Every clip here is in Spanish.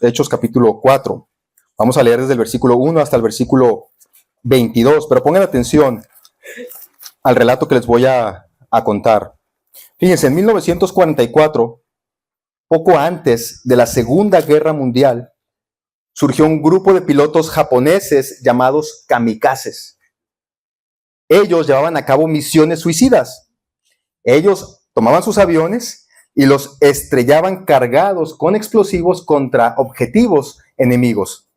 Hechos capítulo 4. Vamos a leer desde el versículo 1 hasta el versículo 22, pero pongan atención al relato que les voy a contar. Fíjense, en 1944, poco antes de la Segunda Guerra Mundial, surgió un grupo de pilotos japoneses llamados kamikazes. Ellos llevaban a cabo misiones suicidas. Ellos tomaban sus aviones y los estrellaban cargados con explosivos contra objetivos enemigos.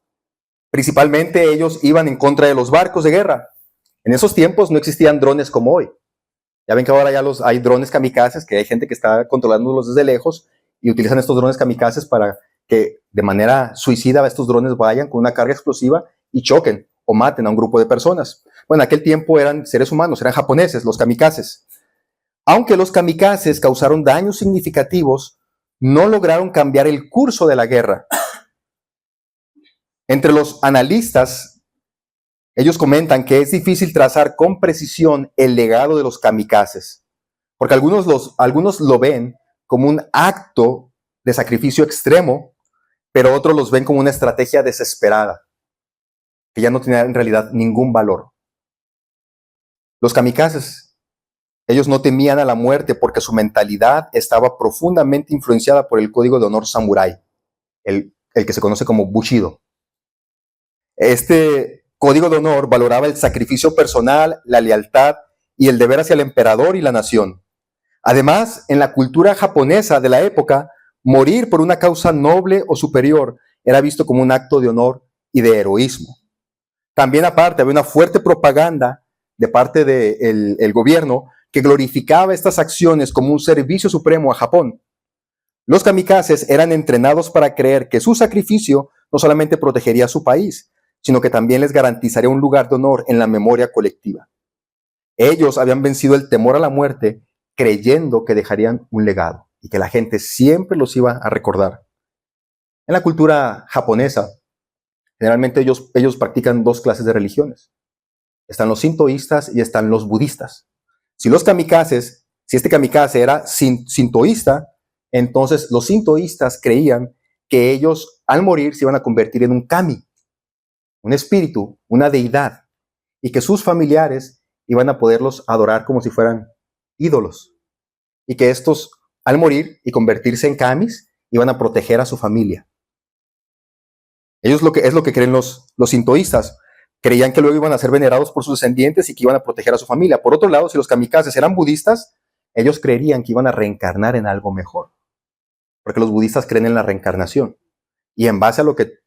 Principalmente ellos iban en contra de los barcos de guerra. En esos tiempos no existían drones como hoy. Ya ven que ahora ya hay drones kamikazes, que hay gente que está controlándolos desde lejos y utilizan estos drones kamikazes para que de manera suicida estos drones vayan con una carga explosiva y choquen o maten a un grupo de personas. Bueno, en aquel tiempo eran seres humanos, eran japoneses, los kamikazes. Aunque los kamikazes causaron daños significativos, no lograron cambiar el curso de la guerra. Entre los analistas, ellos comentan que es difícil trazar con precisión el legado de los kamikazes, porque algunos lo ven como un acto de sacrificio extremo, pero otros los ven como una estrategia desesperada, que ya no tiene en realidad ningún valor. Los kamikazes, ellos no temían a la muerte porque su mentalidad estaba profundamente influenciada por el código de honor samurái, el que se conoce como Bushido. Este código de honor valoraba el sacrificio personal, la lealtad y el deber hacia el emperador y la nación. Además, en la cultura japonesa de la época, morir por una causa noble o superior era visto como un acto de honor y de heroísmo. También aparte, había una fuerte propaganda de parte del gobierno que glorificaba estas acciones como un servicio supremo a Japón. Los kamikazes eran entrenados para creer que su sacrificio no solamente protegería a su país, sino que también les garantizaría un lugar de honor en la memoria colectiva. Ellos habían vencido el temor a la muerte creyendo que dejarían un legado y que la gente siempre los iba a recordar. En la cultura japonesa, generalmente ellos practican dos clases de religiones. Están los sintoístas y están los budistas. Si este kamikaze era sintoísta, entonces los sintoístas creían que ellos al morir se iban a convertir en un kami, un espíritu, una deidad, y que sus familiares iban a poderlos adorar como si fueran ídolos, y que estos, al morir y convertirse en kamis, iban a proteger a su familia. Ellos es lo que creen los sintoístas. Creían que luego iban a ser venerados por sus descendientes y que iban a proteger a su familia. Por otro lado, si los kamikazes eran budistas, ellos creerían que iban a reencarnar en algo mejor, porque los budistas creen en la reencarnación. Y en base a lo que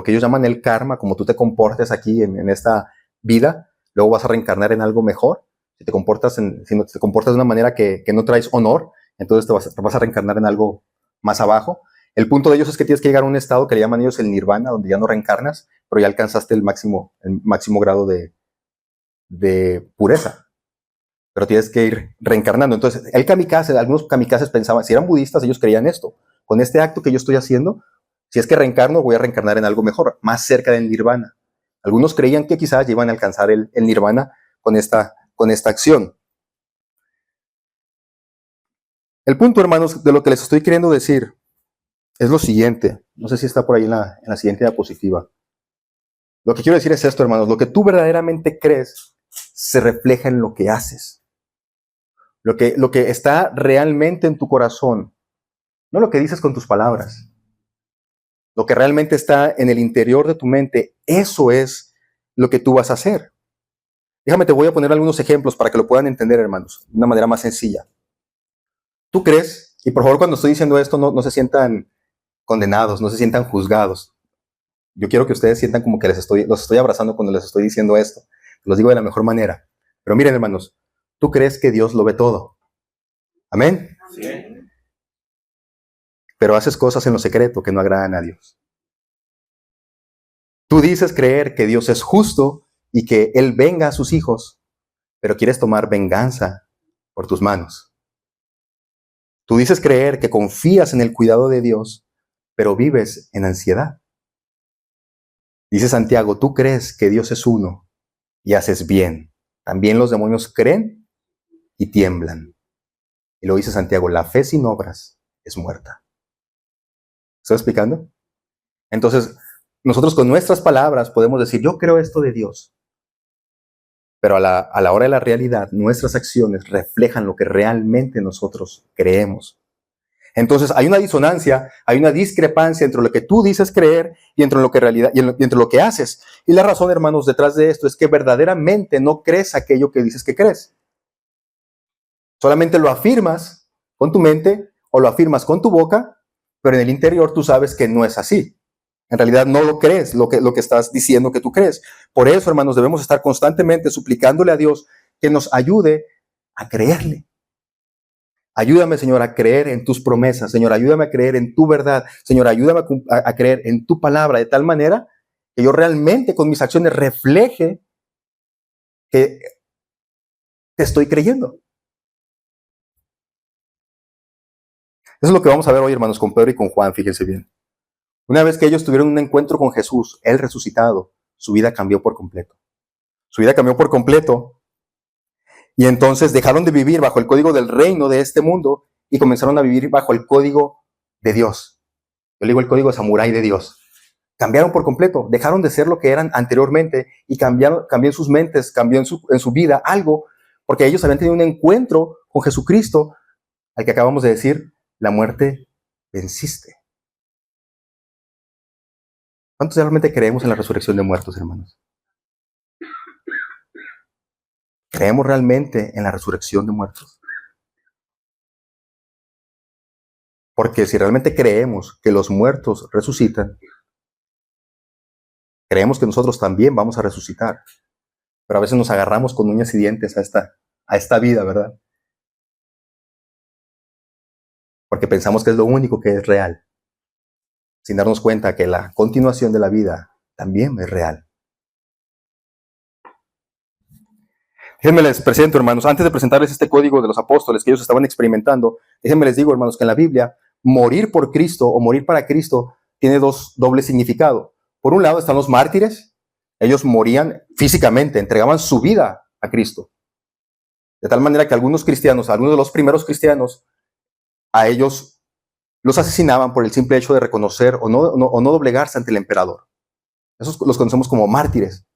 ellos llaman el karma, como tú te comportes aquí en esta vida, luego vas a reencarnar en algo mejor. Si no te comportas de una manera que no traes honor, entonces te vas a reencarnar en algo más abajo. El punto de ellos es que tienes que llegar a un estado que le llaman ellos el nirvana, donde ya no reencarnas, pero ya alcanzaste el máximo grado de pureza. Pero tienes que ir reencarnando. Entonces, algunos kamikazes pensaban, si eran budistas, ellos creían esto. Con este acto que yo estoy haciendo, si es que reencarno, voy a reencarnar en algo mejor, más cerca del nirvana. Algunos creían que quizás iban a alcanzar el nirvana con esta acción. El punto, hermanos, de lo que les estoy queriendo decir es lo siguiente. No sé si está por ahí en la siguiente diapositiva. Lo que quiero decir es esto, hermanos. Lo que tú verdaderamente crees se refleja en lo que haces. Lo que está realmente en tu corazón, no lo que dices con tus palabras. Lo que realmente está en el interior de tu mente, eso es lo que tú vas a hacer. Déjame, te voy a poner algunos ejemplos para que lo puedan entender, hermanos, de una manera más sencilla. ¿Tú crees? Y por favor, cuando estoy diciendo esto, no se sientan condenados, no se sientan juzgados. Yo quiero que ustedes sientan como que los estoy abrazando cuando les estoy diciendo esto. Los digo de la mejor manera. Pero miren, hermanos, ¿tú crees que Dios lo ve todo? ¿Amén? Sí. Pero haces cosas en lo secreto que no agradan a Dios. Tú dices creer que Dios es justo y que Él venga a sus hijos, pero quieres tomar venganza por tus manos. Tú dices creer que confías en el cuidado de Dios, pero vives en ansiedad. Dice Santiago, tú crees que Dios es uno y haces bien. También los demonios creen y tiemblan. Y lo dice Santiago, la fe sin obras es muerta. ¿Estoy explicando? Entonces, nosotros con nuestras palabras podemos decir, yo creo esto de Dios. Pero a la hora de la realidad, nuestras acciones reflejan lo que realmente nosotros creemos. Entonces, hay una disonancia, hay una discrepancia entre lo que tú dices creer y entre lo que realidad y entre lo que haces. Y la razón, hermanos, detrás de esto es que verdaderamente no crees aquello que dices que crees. Solamente lo afirmas con tu mente o lo afirmas con tu boca, pero en el interior tú sabes que no es así. En realidad no lo crees, lo que estás diciendo que tú crees. Por eso, hermanos, debemos estar constantemente suplicándole a Dios que nos ayude a creerle. Ayúdame, Señor, a creer en tus promesas. Señor, ayúdame a creer en tu verdad. Señor, ayúdame a creer en tu palabra de tal manera que yo realmente con mis acciones refleje que te estoy creyendo. Eso es lo que vamos a ver hoy, hermanos, con Pedro y con Juan, fíjense bien. Una vez que ellos tuvieron un encuentro con Jesús, Él resucitado, su vida cambió por completo. Su vida cambió por completo y entonces dejaron de vivir bajo el código del reino de este mundo y comenzaron a vivir bajo el código de Dios. Yo le digo el código samurái de Dios. Cambiaron por completo, dejaron de ser lo que eran anteriormente y cambió en sus mentes, cambió en su vida algo, porque ellos habían tenido un encuentro con Jesucristo, al que acabamos de decir, la muerte venciste. ¿Cuántos realmente creemos en la resurrección de muertos, hermanos? ¿Creemos realmente en la resurrección de muertos? Porque si realmente creemos que los muertos resucitan, creemos que nosotros también vamos a resucitar. Pero a veces nos agarramos con uñas y dientes a esta vida, ¿verdad? Porque pensamos que es lo único que es real, sin darnos cuenta que la continuación de la vida también es real. Déjenme les presento, hermanos, antes de presentarles este código de los apóstoles que ellos estaban experimentando, déjenme les digo, hermanos, que en la Biblia, morir por Cristo o morir para Cristo tiene doble significado. Por un lado están los mártires, ellos morían físicamente, entregaban su vida a Cristo. De tal manera que algunos cristianos, algunos de los primeros cristianos, a ellos los asesinaban por el simple hecho de reconocer o no doblegarse ante el emperador. Esos los conocemos como mártires.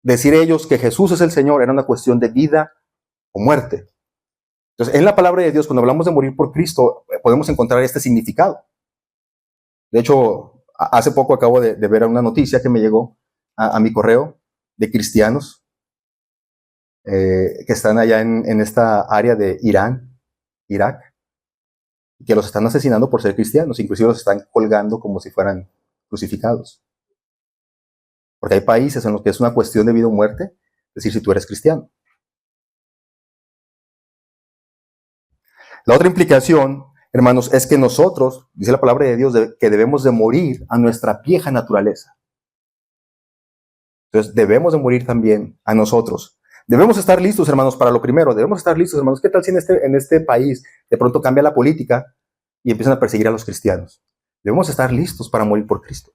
Decir ellos que Jesús es el Señor era una cuestión de vida o muerte. Entonces, en la palabra de Dios, cuando hablamos de morir por Cristo, podemos encontrar este significado. De hecho, hace poco acabo de ver una noticia que me llegó a mi correo de cristianos que están allá en esta área de Irán, Irak, que los están asesinando por ser cristianos, inclusive los están colgando como si fueran crucificados. Porque hay países en los que es una cuestión de vida o muerte, es decir, si tú eres cristiano. La otra implicación, hermanos, es que nosotros, dice la palabra de Dios, que debemos de morir a nuestra vieja naturaleza. Entonces, debemos de morir también a nosotros. Debemos estar listos, hermanos, para lo primero. Debemos estar listos, hermanos. ¿Qué tal si en este país de pronto cambia la política y empiezan a perseguir a los cristianos? Debemos estar listos para morir por Cristo.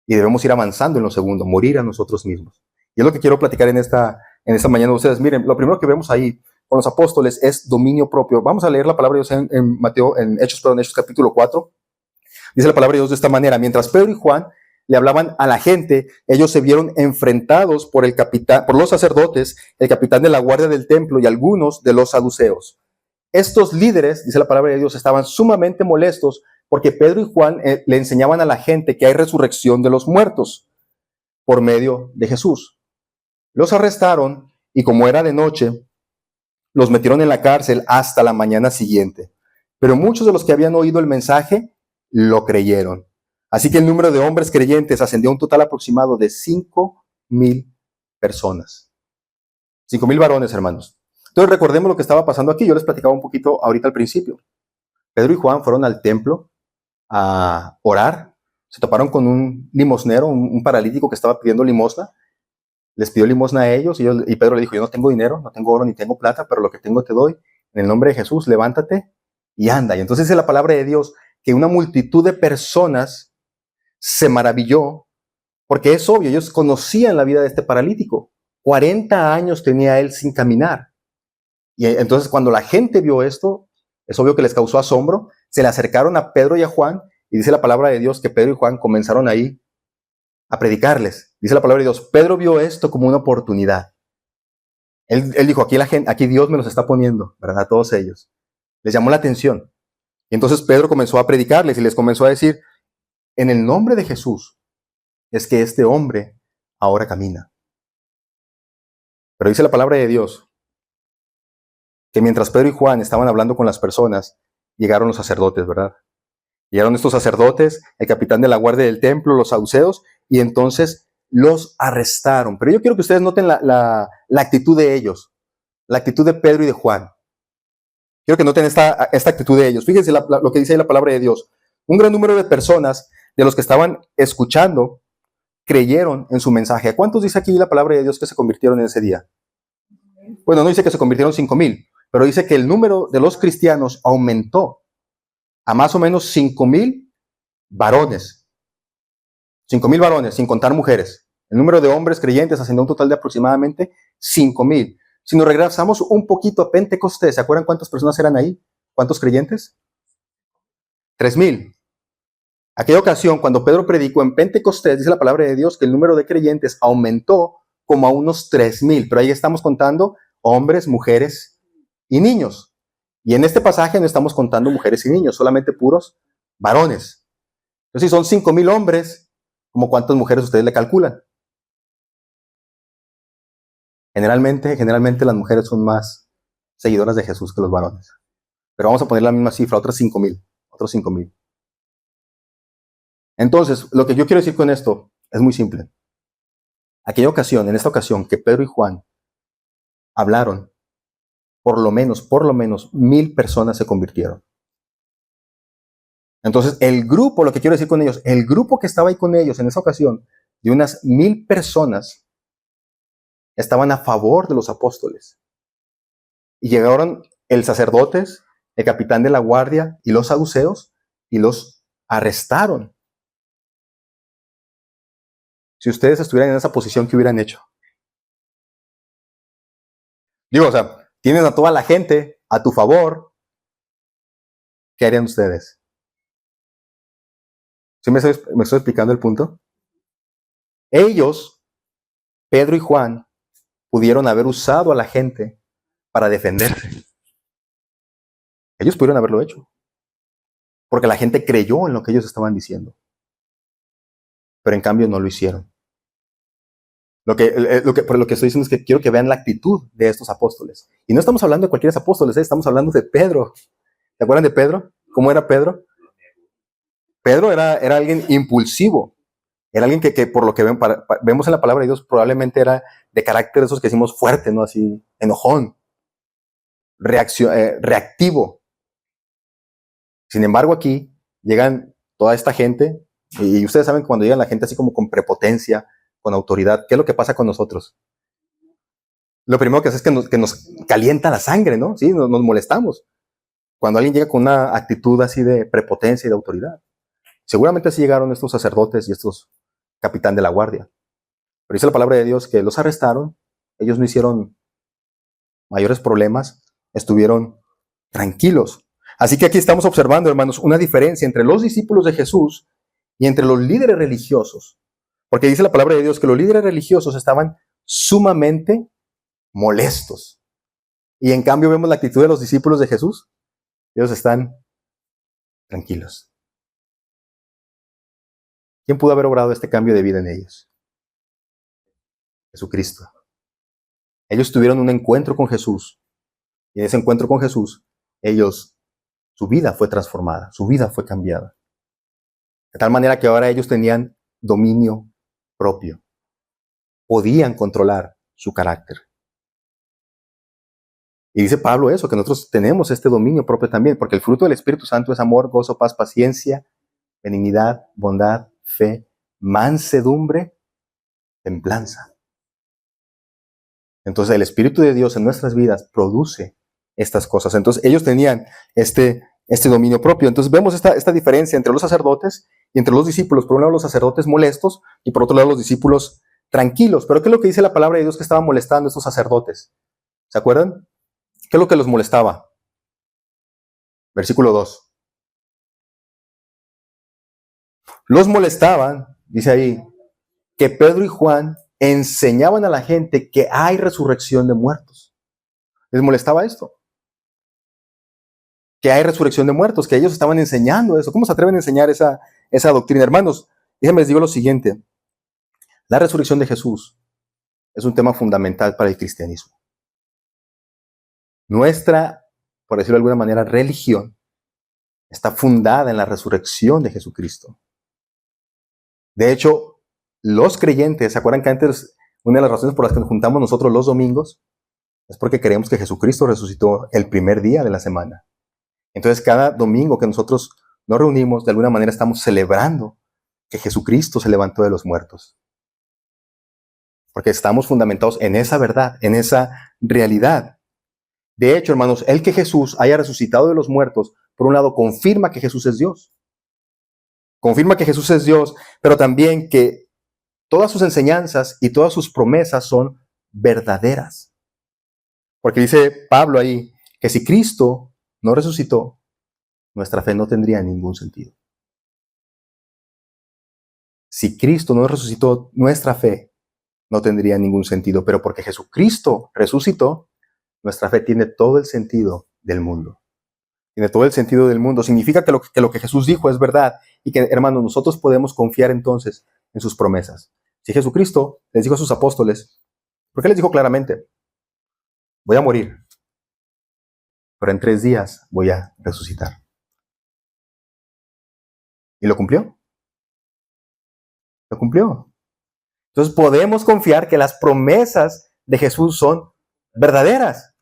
Y debemos ir avanzando en lo segundo, morir a nosotros mismos. Y es lo que quiero platicar en esta mañana. Ustedes miren, lo primero que vemos ahí con los apóstoles es dominio propio. Vamos a leer la palabra de Dios en Hechos capítulo 4. Dice la palabra de Dios de esta manera: mientras Pedro y Juan le hablaban a la gente, ellos se vieron enfrentados por los sacerdotes, el capitán de la guardia del templo y algunos de los saduceos. Estos líderes, dice la palabra de Dios, estaban sumamente molestos porque Pedro y Juan le enseñaban a la gente que hay resurrección de los muertos por medio de Jesús. Los arrestaron y como era de noche, los metieron en la cárcel hasta la mañana siguiente. Pero muchos de los que habían oído el mensaje lo creyeron. Así que el número de hombres creyentes ascendió a un total aproximado de 5,000 personas. 5,000 varones, hermanos. Entonces recordemos lo que estaba pasando aquí. Yo les platicaba un poquito ahorita al principio. Pedro y Juan fueron al templo a orar. Se toparon con un limosnero, un paralítico que estaba pidiendo limosna. Les pidió limosna a ellos y Pedro le dijo: yo no tengo dinero, no tengo oro ni tengo plata, pero lo que tengo te doy. En el nombre de Jesús, levántate y anda. Y entonces dice la palabra de Dios que una multitud de personas se maravilló, porque es obvio, ellos conocían la vida de este paralítico. 40 años tenía él sin caminar. Y entonces cuando la gente vio esto, es obvio que les causó asombro. Se le acercaron a Pedro y a Juan Y dice la palabra de Dios que Pedro y Juan comenzaron ahí a predicarles. Dice la palabra de Dios, Pedro vio esto como una oportunidad. Él dijo, aquí Dios me los está poniendo, ¿verdad? A todos ellos. Les llamó la atención. Y entonces Pedro comenzó a predicarles y les comenzó a decir, en el nombre de Jesús es que este hombre ahora camina. Pero dice la palabra de Dios que mientras Pedro y Juan estaban hablando con las personas, llegaron los sacerdotes, ¿verdad? Llegaron estos sacerdotes, el capitán de la guardia del templo, los saduceos, y entonces los arrestaron. Pero yo quiero que ustedes noten la actitud de ellos, la actitud de Pedro y de Juan. Quiero que noten esta actitud de ellos. Fíjense lo que dice ahí la palabra de Dios. Un gran número de personas de los que estaban escuchando creyeron en su mensaje. ¿A cuántos dice aquí la palabra de Dios que se convirtieron en ese día? Bueno, no dice que se convirtieron 5,000, pero dice que el número de los cristianos aumentó a más o menos 5,000 varones. 5,000 varones, sin contar mujeres. El número de hombres creyentes ascendió a un total de aproximadamente 5,000. Si nos regresamos un poquito a Pentecostés, ¿se acuerdan cuántas personas eran ahí? ¿Cuántos creyentes? 3,000. Aquella ocasión, cuando Pedro predicó en Pentecostés, dice la palabra de Dios que el número de creyentes aumentó como a unos 3,000. Pero ahí estamos contando hombres, mujeres y niños. Y en este pasaje no estamos contando mujeres y niños, solamente puros varones. Entonces, si son 5,000 hombres, ¿cómo cuántas mujeres ustedes le calculan? Generalmente las mujeres son más seguidoras de Jesús que los varones. Pero vamos a poner la misma cifra, otros 5,000. Entonces, lo que yo quiero decir con esto es muy simple. En esta ocasión que Pedro y Juan hablaron, por lo menos 1,000 personas se convirtieron. Entonces, lo que quiero decir con ellos, el grupo que estaba ahí con ellos en esa ocasión, de unas 1,000 personas, estaban a favor de los apóstoles. Y llegaron el sacerdotes, el capitán de la guardia y los saduceos y los arrestaron. Si ustedes estuvieran en esa posición, ¿qué hubieran hecho? Digo, tienes a toda la gente a tu favor. ¿Qué harían ustedes? ¿Sí me estoy explicando el punto? Ellos, Pedro y Juan, pudieron haber usado a la gente para defenderse. Ellos pudieron haberlo hecho. Porque la gente creyó en lo que ellos estaban diciendo. Pero en cambio no lo hicieron. Por lo que estoy diciendo es que quiero que vean la actitud de estos apóstoles. Y no estamos hablando de cualquiera apóstoles, estamos hablando de Pedro. ¿Se acuerdan de Pedro? ¿Cómo era Pedro? Pedro era alguien impulsivo. Era alguien que por lo que vemos en la palabra de Dios, probablemente era de carácter esos que decimos fuerte, ¿no? Así, enojón, reactivo. Sin embargo, aquí llegan toda esta gente, y ustedes saben que cuando llegan la gente así como con prepotencia, con autoridad, ¿qué es lo que pasa con nosotros? Lo primero que hace es que nos calienta la sangre, ¿no? Sí, nos molestamos. Cuando alguien llega con una actitud así de prepotencia y de autoridad. Seguramente así llegaron estos sacerdotes y estos capitán de la guardia. Pero dice la palabra de Dios que los arrestaron, ellos no hicieron mayores problemas, estuvieron tranquilos. Así que aquí estamos observando, hermanos, una diferencia entre los discípulos de Jesús y entre los líderes religiosos. Porque dice la palabra de Dios que los líderes religiosos estaban sumamente molestos. Y en cambio vemos la actitud de los discípulos de Jesús. Ellos están tranquilos. ¿Quién pudo haber obrado este cambio de vida en ellos? Jesucristo. Ellos tuvieron un encuentro con Jesús. Y en ese encuentro con Jesús, su vida fue transformada, su vida fue cambiada. De tal manera que ahora ellos tenían dominio propio. Podían controlar su carácter. Y dice Pablo eso, que nosotros tenemos este dominio propio también, porque el fruto del Espíritu Santo es amor, gozo, paz, paciencia, benignidad, bondad, fe, mansedumbre, templanza. Entonces el Espíritu de Dios en nuestras vidas produce estas cosas. Entonces ellos tenían este dominio propio. Entonces vemos esta diferencia entre los sacerdotes y entre los discípulos. Por un lado los sacerdotes molestos y por otro lado los discípulos tranquilos. Pero ¿qué es lo que dice la palabra de Dios que estaban molestando a estos sacerdotes? ¿Se acuerdan? ¿Qué es lo que los molestaba? Versículo 2. Los molestaban, dice ahí, que Pedro y Juan enseñaban a la gente que hay resurrección de muertos. Les molestaba esto, que hay resurrección de muertos, que ellos estaban enseñando eso. ¿Cómo se atreven a enseñar esa doctrina? Hermanos, déjenme les digo lo siguiente. La resurrección de Jesús es un tema fundamental para el cristianismo. Nuestra, por decirlo de alguna manera, religión está fundada en la resurrección de Jesucristo. De hecho, los creyentes, ¿se acuerdan que antes una de las razones por las que nos juntamos nosotros los domingos es porque creemos que Jesucristo resucitó el primer día de la semana? Entonces, cada domingo que nosotros nos reunimos, de alguna manera estamos celebrando que Jesucristo se levantó de los muertos. Porque estamos fundamentados en esa verdad, en esa realidad. De hecho, hermanos, el que Jesús haya resucitado de los muertos, por un lado, confirma que Jesús es Dios. Confirma que Jesús es Dios, pero también que todas sus enseñanzas y todas sus promesas son verdaderas. Porque dice Pablo ahí que si Cristo no resucitó, nuestra fe no tendría ningún sentido. Si Cristo no resucitó, nuestra fe no tendría ningún sentido. Pero porque Jesucristo resucitó, nuestra fe tiene todo el sentido del mundo. Tiene todo el sentido del mundo. Significa que lo que Jesús dijo es verdad y que, hermanos, nosotros podemos confiar entonces en sus promesas. Si Jesucristo les dijo a sus apóstoles, ¿por qué les dijo claramente? Voy a morir, pero en 3 días voy a resucitar. ¿Y lo cumplió? Lo cumplió. Entonces podemos confiar que las promesas de Jesús son verdaderas.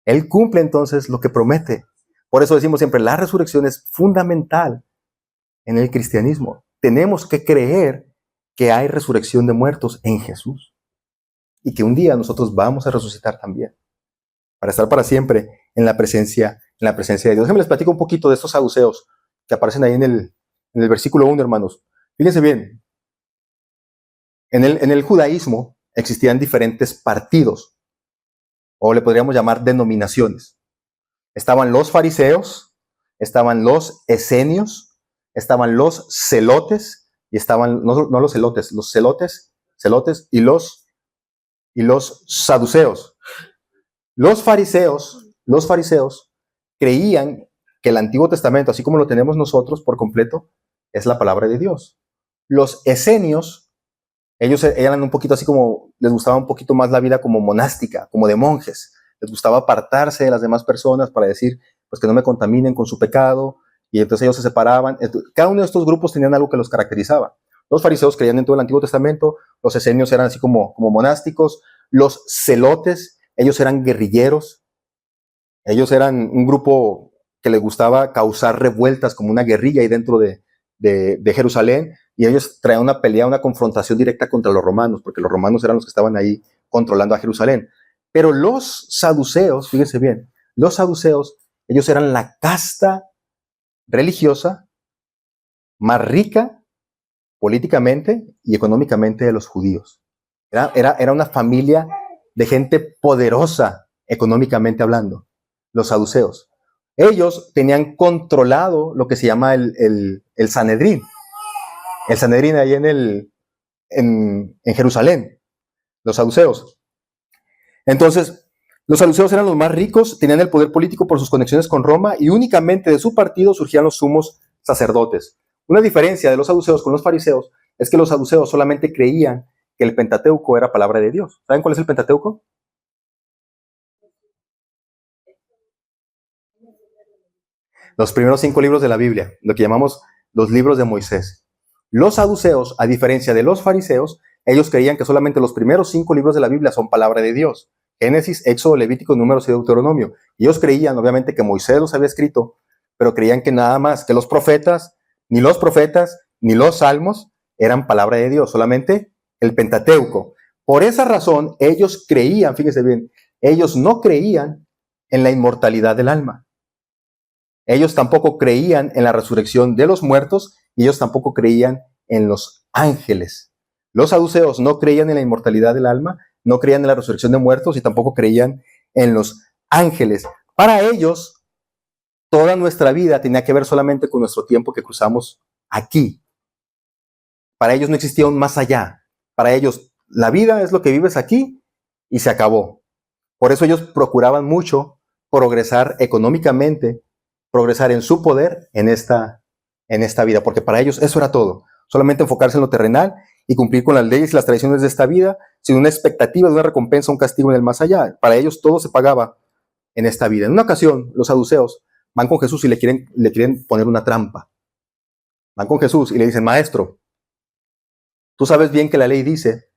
Él cumple entonces lo que promete. Por eso decimos siempre, la resurrección es fundamental en el cristianismo. Tenemos que creer que hay resurrección de muertos en Jesús. Y que un día nosotros vamos a resucitar también. Para estar para siempre en la presencia de Dios. Déjenme les platico un poquito de estos saduceos que aparecen ahí en el versículo 1, hermanos. Fíjense bien. En el judaísmo existían diferentes partidos, o le podríamos llamar denominaciones. Estaban los fariseos, estaban los esenios, estaban los celotes, y estaban, no los celotes, los celotes y los saduceos. Los fariseos creían que el Antiguo Testamento, así como lo tenemos nosotros por completo, es la palabra de Dios. Los esenios, ellos eran un poquito así como, les gustaba un poquito más la vida como monástica, como de monjes. Les gustaba apartarse de las demás personas para decir, pues que no me contaminen con su pecado, y entonces ellos se separaban. Cada uno de estos grupos tenían algo que los caracterizaba. Los fariseos creían en todo el Antiguo Testamento, los esenios eran así como monásticos, los celotes, ellos eran guerrilleros, ellos eran un grupo que les gustaba causar revueltas como una guerrilla ahí dentro de Jerusalén, y ellos traían una pelea, una confrontación directa contra los romanos, porque los romanos eran los que estaban ahí controlando a Jerusalén. Pero los saduceos, fíjense bien, los saduceos, ellos eran la casta religiosa más rica políticamente y económicamente de los judíos. Era una familia de gente poderosa económicamente hablando, los saduceos. Ellos tenían controlado lo que se llama el Sanedrín. El Sanedrín ahí en Jerusalén, los saduceos. Entonces, los saduceos eran los más ricos, tenían el poder político por sus conexiones con Roma y únicamente de su partido surgían los sumos sacerdotes. Una diferencia de los saduceos con los fariseos es que los saduceos solamente creían que el Pentateuco era palabra de Dios. ¿Saben cuál es el Pentateuco? Los primeros 5 libros de la Biblia, lo que llamamos los libros de Moisés. Los saduceos, a diferencia de los fariseos, ellos creían que solamente los primeros 5 libros de la Biblia son palabra de Dios. Génesis, Éxodo, Levítico, Números y Deuteronomio. Y ellos creían, obviamente, que Moisés los había escrito, pero creían que nada más, que los profetas, ni los salmos eran palabra de Dios, solamente el Pentateuco. Por esa razón, ellos creían, fíjense bien, ellos no creían en la inmortalidad del alma. Ellos tampoco creían en la resurrección de los muertos y ellos tampoco creían en los ángeles. Los saduceos no creían en la inmortalidad del alma, no creían en la resurrección de muertos y tampoco creían en los ángeles. Para ellos, toda nuestra vida tenía que ver solamente con nuestro tiempo que cruzamos aquí. Para ellos no existía un más allá. Para ellos, la vida es lo que vives aquí y se acabó. Por eso ellos procuraban mucho progresar económicamente, progresar en su poder en esta vida, porque para ellos eso era todo. Solamente enfocarse en lo terrenal y cumplir con las leyes y las tradiciones de esta vida, sin una expectativa de una recompensa, un castigo en el más allá. Para ellos todo se pagaba en esta vida. En una ocasión, los saduceos van con Jesús y le quieren poner una trampa. Van con Jesús y le dicen, maestro, tú sabes bien que la ley dice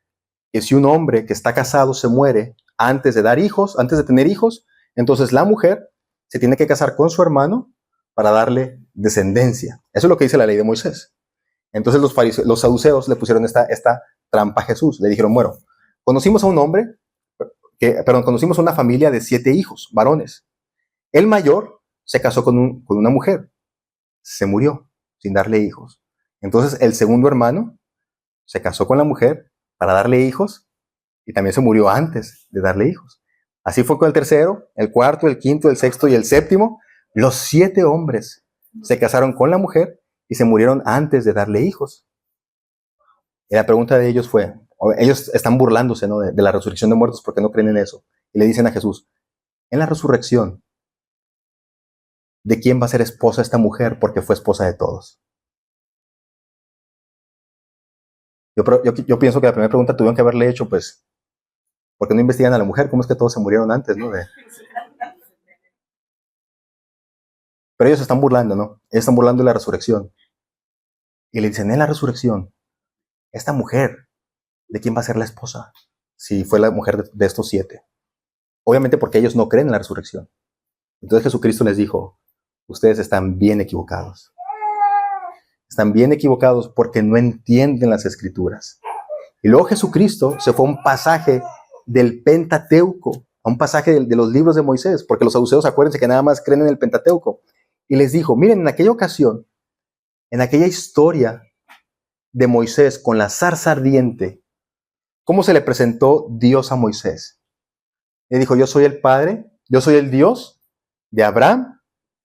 que si un hombre que está casado se muere antes de dar hijos, antes de tener hijos, entonces la mujer se tiene que casar con su hermano para darle descendencia. Eso es lo que dice la ley de Moisés. Entonces los saduceos le pusieron esta trampa a Jesús. Le dijeron, bueno, conocimos a una familia de 7 hijos, varones. El mayor se casó con una mujer, se murió sin darle hijos. Entonces el segundo hermano se casó con la mujer para darle hijos y también se murió antes de darle hijos. Así fue con el tercero, el cuarto, el quinto, el sexto y el séptimo. Los 7 hombres se casaron con la mujer y se murieron antes de darle hijos. Y la pregunta de ellos fue, ellos están burlándose, ¿no?, de la resurrección de muertos porque no creen en eso. Y le dicen a Jesús, en la resurrección, ¿de quién va a ser esposa esta mujer? Porque fue esposa de todos. Yo pienso que la primera pregunta tuvieron que haberle hecho, pues, ¿por qué no investigan a la mujer? ¿Cómo es que todos se murieron antes, no? Pero ellos se están burlando, ¿no? Ellos están burlando de la resurrección. Y le dicen, en la resurrección, esta mujer, ¿de quién va a ser la esposa? Si fue la mujer de estos 7. Obviamente porque ellos no creen en la resurrección. Entonces Jesucristo les dijo, ustedes están bien equivocados. Están bien equivocados porque no entienden las Escrituras. Y luego Jesucristo se fue a un pasaje del Pentateuco, a un pasaje de los libros de Moisés, porque los saduceos, acuérdense que nada más creen en el Pentateuco. Y les dijo, miren, en aquella ocasión, en aquella historia de Moisés con la zarza ardiente, ¿cómo se le presentó Dios a Moisés? Le dijo, yo soy el Padre, yo soy el Dios de Abraham,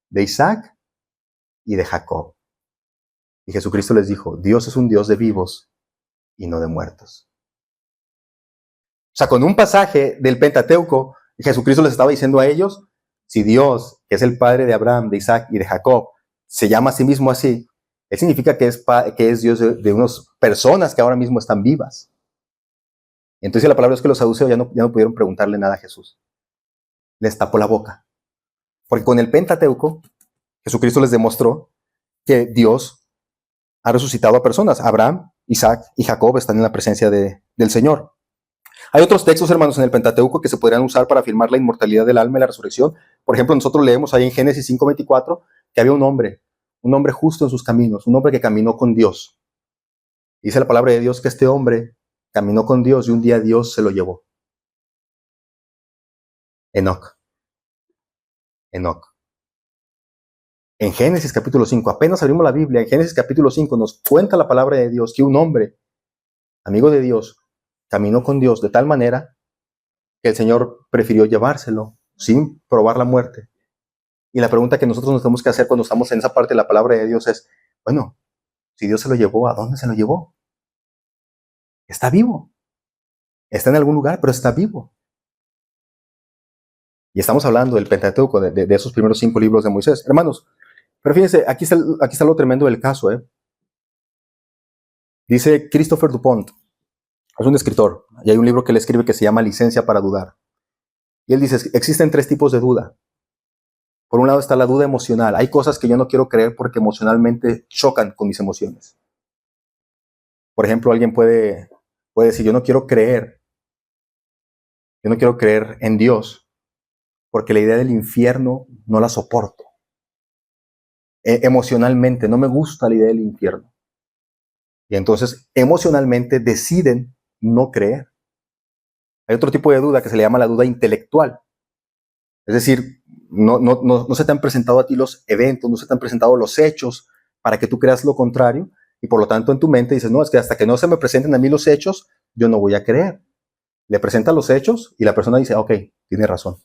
de Isaac y de Jacob. Y Jesucristo les dijo, Dios es un Dios de vivos y no de muertos. O sea, con un pasaje del Pentateuco, Jesucristo les estaba diciendo a ellos, si Dios, que es el Padre de Abraham, de Isaac y de Jacob, se llama a sí mismo así, él significa que es Dios de unas personas que ahora mismo están vivas. Entonces la palabra es que los saduceos ya no pudieron preguntarle nada a Jesús. Les tapó la boca. Porque con el Pentateuco, Jesucristo les demostró que Dios ha resucitado a personas. Abraham, Isaac y Jacob están en la presencia del Señor. Hay otros textos, hermanos, en el Pentateuco que se podrían usar para afirmar la inmortalidad del alma y la resurrección. Por ejemplo, nosotros leemos ahí en Génesis 5:24 que había un hombre justo en sus caminos, un hombre que caminó con Dios. Dice la palabra de Dios que este hombre caminó con Dios y un día Dios se lo llevó. Enoc. En Génesis capítulo 5, apenas abrimos la Biblia, en Génesis capítulo 5 nos cuenta la palabra de Dios que un hombre, amigo de Dios, caminó con Dios de tal manera que el Señor prefirió llevárselo sin probar la muerte. Y la pregunta que nosotros nos tenemos que hacer cuando estamos en esa parte de la palabra de Dios es, bueno, si Dios se lo llevó, ¿a dónde se lo llevó? Está vivo. Está en algún lugar, pero está vivo. Y estamos hablando del Pentateuco, de esos primeros 5 libros de Moisés. Hermanos, pero fíjense, aquí está lo tremendo del caso. Dice Christopher Dupont, es un escritor, y hay un libro que él escribe que se llama Licencia para dudar. Y él dice, existen 3 tipos de duda. Por un lado está la duda emocional. Hay cosas que yo no quiero creer porque emocionalmente chocan con mis emociones. Por ejemplo, alguien puede decir, yo no quiero creer en Dios porque la idea del infierno no la soporto. Emocionalmente no me gusta la idea del infierno. Y entonces emocionalmente deciden no creer. Hay otro tipo de duda que se le llama la duda intelectual. Es decir, no se te han presentado a ti los eventos, no se te han presentado los hechos para que tú creas lo contrario, y por lo tanto en tu mente dices, no, es que hasta que no se me presenten a mí los hechos, yo no voy a creer. Le presentan los hechos y la persona dice, ok, tiene razón.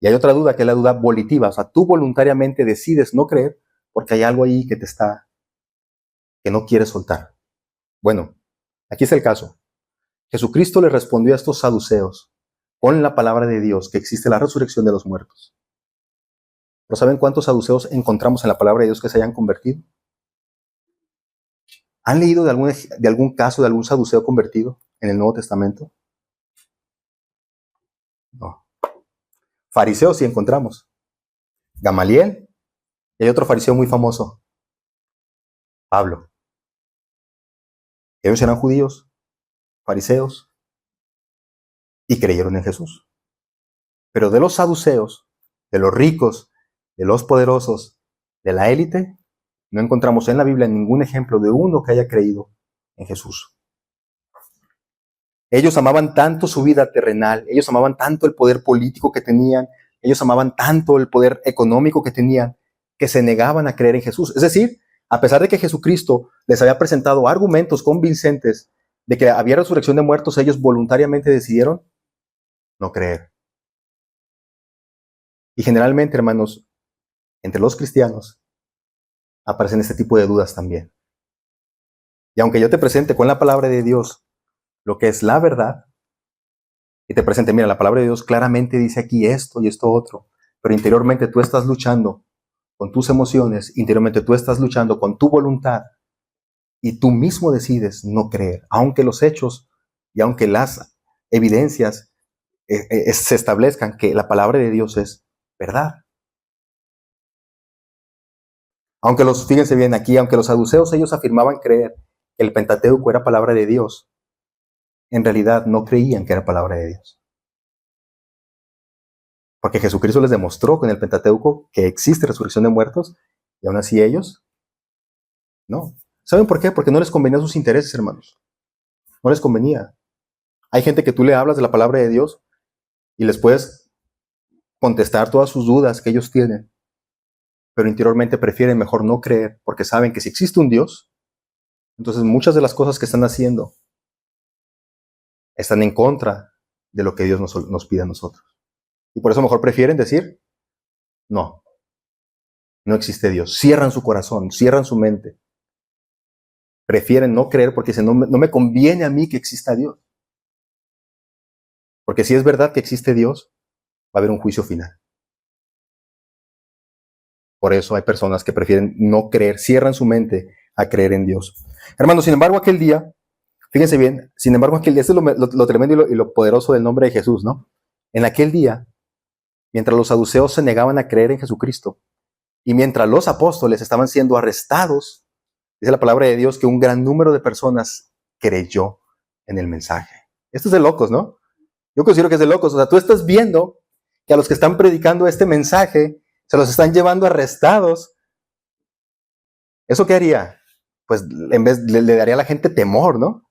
Y hay otra duda que es la duda volitiva, o sea, tú voluntariamente decides no creer porque hay algo ahí que te está que no quiere soltar. Bueno, aquí es el caso. Jesucristo le respondió a estos saduceos con la palabra de Dios que existe la resurrección de los muertos. ¿Pero saben cuántos saduceos encontramos en la palabra de Dios que se hayan convertido? ¿Han leído de algún caso de algún saduceo convertido en el Nuevo Testamento? No. Fariseos sí encontramos. Gamaliel, y hay otro fariseo muy famoso, Pablo. Ellos eran judíos, fariseos, y creyeron en Jesús. Pero de los saduceos, de los ricos, de los poderosos, de la élite, no encontramos en la Biblia ningún ejemplo de uno que haya creído en Jesús. Ellos amaban tanto su vida terrenal, ellos amaban tanto el poder político que tenían, ellos amaban tanto el poder económico que tenían, que se negaban a creer en Jesús. Es decir, a pesar de que Jesucristo les había presentado argumentos convincentes de que había resurrección de muertos, ellos voluntariamente decidieron no creer. Y generalmente, hermanos, entre los cristianos aparecen este tipo de dudas también. Y aunque yo te presente con la palabra de Dios lo que es la verdad, y te presente, mira, la palabra de Dios claramente dice aquí esto y esto otro, pero interiormente tú estás luchando con tus emociones, interiormente tú estás luchando con tu voluntad, y tú mismo decides no creer, aunque los hechos y aunque las evidencias se establezcan que la palabra de Dios es verdad. Fíjense bien aquí, aunque los saduceos ellos afirmaban creer que el Pentateuco era palabra de Dios, en realidad no creían que era palabra de Dios. Porque Jesucristo les demostró con el Pentateuco que existe resurrección de muertos, y aún así ellos, no. ¿Saben por qué? Porque no les convenía sus intereses, hermanos. No les convenía. Hay gente que tú le hablas de la palabra de Dios y les puedes contestar todas sus dudas que ellos tienen, pero interiormente prefieren mejor no creer, porque saben que si existe un Dios, entonces muchas de las cosas que están haciendo están en contra de lo que Dios nos pide a nosotros. Y por eso mejor prefieren decir, no existe Dios. Cierran su corazón, cierran su mente. Prefieren no creer porque dicen, no me conviene a mí que exista Dios. Porque si es verdad que existe Dios, va a haber un juicio final. Por eso hay personas que prefieren no creer, cierran su mente a creer en Dios. Hermanos, sin embargo, aquel día, fíjense bien, sin embargo, aquel día, esto es lo tremendo y lo poderoso del nombre de Jesús, ¿no? En aquel día, mientras los saduceos se negaban a creer en Jesucristo, y mientras los apóstoles estaban siendo arrestados, dice la palabra de Dios que un gran número de personas creyó en el mensaje. Esto es de locos, ¿no? Yo considero que es de locos. O sea, tú estás viendo que a los que están predicando este mensaje se los están llevando arrestados. ¿Eso qué haría? Pues en vez le daría a la gente temor, ¿no?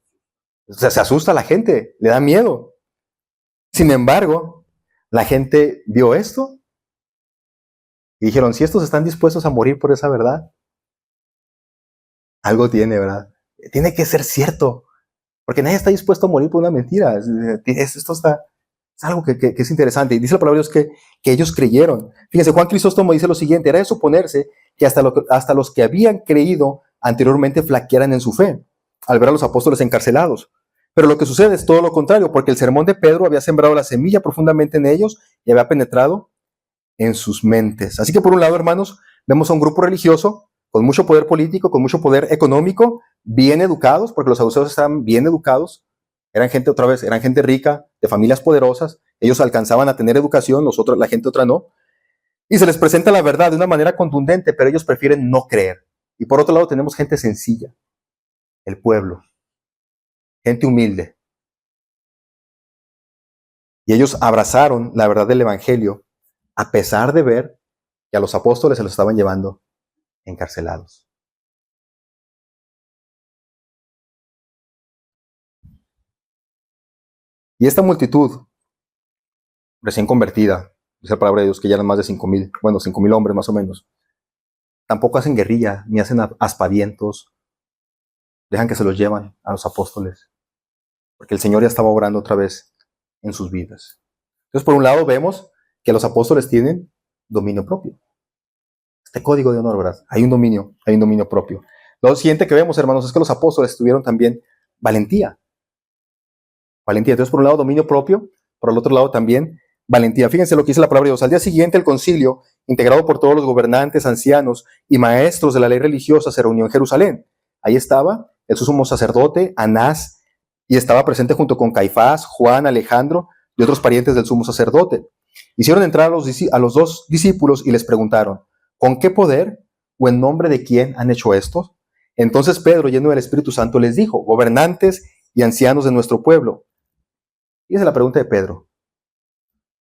O sea, se asusta a la gente, le da miedo. Sin embargo, la gente vio esto y dijeron, si estos están dispuestos a morir por esa verdad, algo tiene, ¿verdad? Tiene que ser cierto, porque nadie está dispuesto a morir por una mentira. Esto es algo que es interesante. Y dice la palabra de Dios que ellos creyeron. Fíjense, Juan Crisóstomo dice lo siguiente, era de suponerse que hasta los que habían creído anteriormente flaquearan en su fe, al ver a los apóstoles encarcelados. Pero lo que sucede es todo lo contrario, porque el sermón de Pedro había sembrado la semilla profundamente en ellos y había penetrado en sus mentes. Así que por un lado, hermanos, vemos a un grupo religioso con mucho poder político, con mucho poder económico, bien educados, porque los saduceos estaban bien educados, eran gente rica, de familias poderosas, ellos alcanzaban a tener educación, la gente otra no, y se les presenta la verdad de una manera contundente, pero ellos prefieren no creer. Y por otro lado tenemos gente sencilla, el pueblo, gente humilde, y ellos abrazaron la verdad del evangelio, a pesar de ver que a los apóstoles se los estaban llevando encarcelados. Y esta multitud recién convertida, dice la palabra de Dios que ya eran más de 5,000, 5,000 hombres más o menos, tampoco hacen guerrilla, ni hacen aspavientos, dejan que se los llevan a los apóstoles, porque el Señor ya estaba obrando otra vez en sus vidas. Entonces, por un lado vemos que los apóstoles tienen dominio propio. Este código de honor, ¿verdad? Hay un dominio propio. Lo siguiente que vemos, hermanos, es que los apóstoles tuvieron también valentía. Valentía. Entonces, por un lado, dominio propio, por el otro lado también valentía. Fíjense lo que dice la palabra de Dios. Al día siguiente, el concilio, integrado por todos los gobernantes, ancianos y maestros de la ley religiosa, se reunió en Jerusalén. Ahí estaba el sumo sacerdote, Anás, y estaba presente junto con Caifás, Juan, Alejandro y otros parientes del sumo sacerdote. Hicieron entrar a los dos discípulos y les preguntaron, ¿con qué poder o en nombre de quién han hecho esto? Entonces Pedro, lleno del Espíritu Santo, les dijo, gobernantes y ancianos de nuestro pueblo. Y esa es la pregunta de Pedro.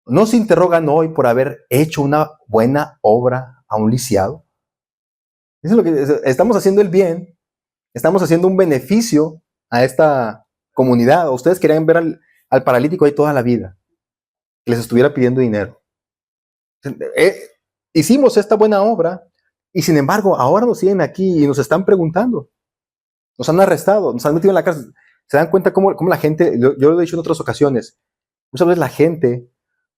¿No se interrogan hoy por haber hecho una buena obra a un lisiado? Eso es lo que estamos haciendo el bien, estamos haciendo un beneficio a esta comunidad. Ustedes querían ver al paralítico ahí toda la vida, que les estuviera pidiendo dinero. Hicimos esta buena obra y sin embargo ahora nos siguen aquí y nos están preguntando. Nos han arrestado, nos han metido en la cárcel. ¿Se dan cuenta cómo la gente, yo lo he dicho en otras ocasiones, muchas veces la gente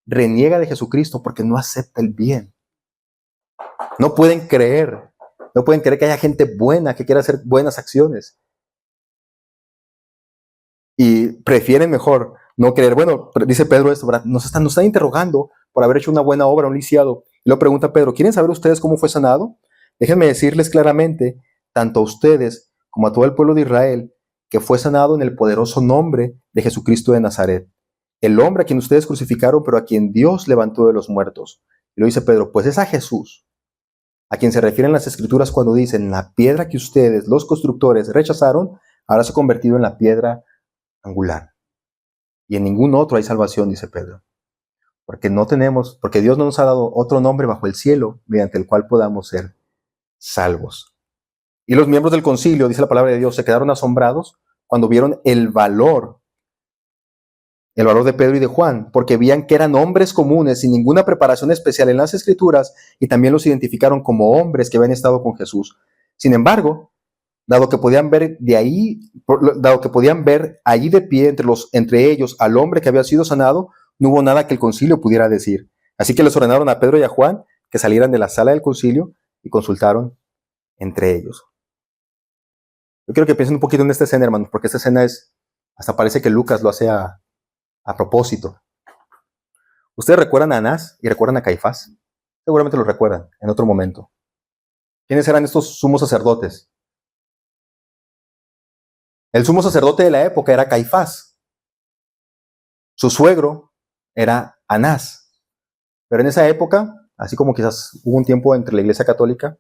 reniega de Jesucristo porque no acepta el bien? No pueden creer que haya gente buena que quiera hacer buenas acciones. Y prefieren mejor no creer. Bueno, dice Pedro esto, ¿verdad? Nos están interrogando por haber hecho una buena obra a un lisiado. Y lo pregunta Pedro, ¿quieren saber ustedes cómo fue sanado? Déjenme decirles claramente, tanto a ustedes como a todo el pueblo de Israel, que fue sanado en el poderoso nombre de Jesucristo de Nazaret, el hombre a quien ustedes crucificaron, pero a quien Dios levantó de los muertos. Y lo dice Pedro, pues es a Jesús, a quien se refieren las escrituras cuando dicen, la piedra que ustedes, los constructores, rechazaron, ahora se ha convertido en la piedra angular. Y en ningún otro hay salvación, dice Pedro. Porque Dios no nos ha dado otro nombre bajo el cielo mediante el cual podamos ser salvos. Y los miembros del concilio, dice la palabra de Dios, se quedaron asombrados cuando vieron el valor de Pedro y de Juan, porque veían que eran hombres comunes sin ninguna preparación especial en las escrituras y también los identificaron como hombres que habían estado con Jesús. Sin embargo, dado que podían ver allí de pie entre ellos al hombre que había sido sanado, no hubo nada que el concilio pudiera decir. Así que les ordenaron a Pedro y a Juan que salieran de la sala del concilio y consultaron entre ellos. Yo quiero que piensen un poquito en esta escena, hermanos, porque esta escena hasta parece que Lucas lo hace a propósito. ¿Ustedes recuerdan a Anás y recuerdan a Caifás? Seguramente lo recuerdan en otro momento. ¿Quiénes eran estos sumos sacerdotes? El sumo sacerdote de la época era Caifás. Su suegro era Anás. Pero en esa época, así como quizás hubo un tiempo entre la Iglesia Católica,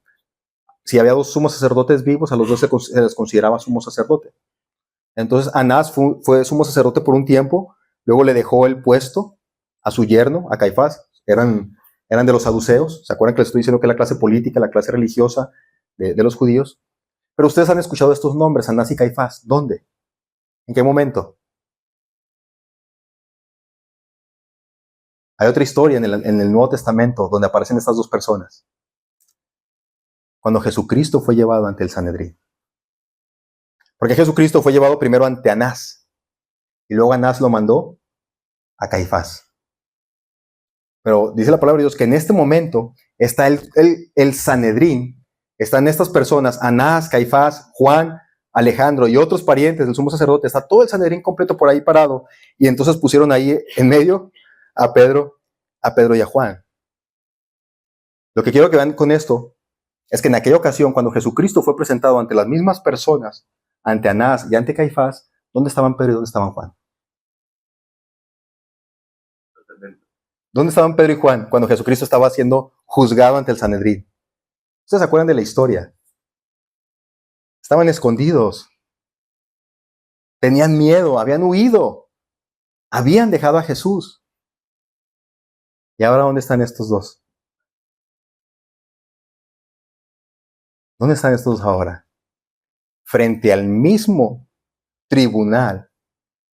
si había dos sumos sacerdotes vivos, a los dos se les consideraba sumo sacerdote. Entonces Anás fue sumo sacerdote por un tiempo, luego le dejó el puesto a su yerno, a Caifás. Eran de los saduceos. ¿Se acuerdan que les estoy diciendo que es la clase política, la clase religiosa de los judíos? Pero ustedes han escuchado estos nombres, Anás y Caifás. ¿Dónde? ¿En qué momento? Hay otra historia en el Nuevo Testamento donde aparecen estas dos personas. Cuando Jesucristo fue llevado ante el Sanedrín. Porque Jesucristo fue llevado primero ante Anás y luego Anás lo mandó a Caifás. Pero dice la palabra de Dios que en este momento está el Sanedrín, están estas personas, Anás, Caifás, Juan, Alejandro y otros parientes del sumo sacerdote, está todo el Sanedrín completo por ahí parado, y entonces pusieron ahí en medio a Pedro y a Juan. Lo que quiero que vean con esto es que en aquella ocasión, cuando Jesucristo fue presentado ante las mismas personas, ante Anás y ante Caifás, ¿dónde estaban Pedro y dónde estaban Juan? ¿Dónde estaban Pedro y Juan cuando Jesucristo estaba siendo juzgado ante el Sanedrín? ¿Ustedes se acuerdan de la historia? Estaban escondidos. Tenían miedo, habían huido. Habían dejado a Jesús. ¿Y ahora dónde están estos dos? ¿Dónde están estos dos ahora? Frente al mismo tribunal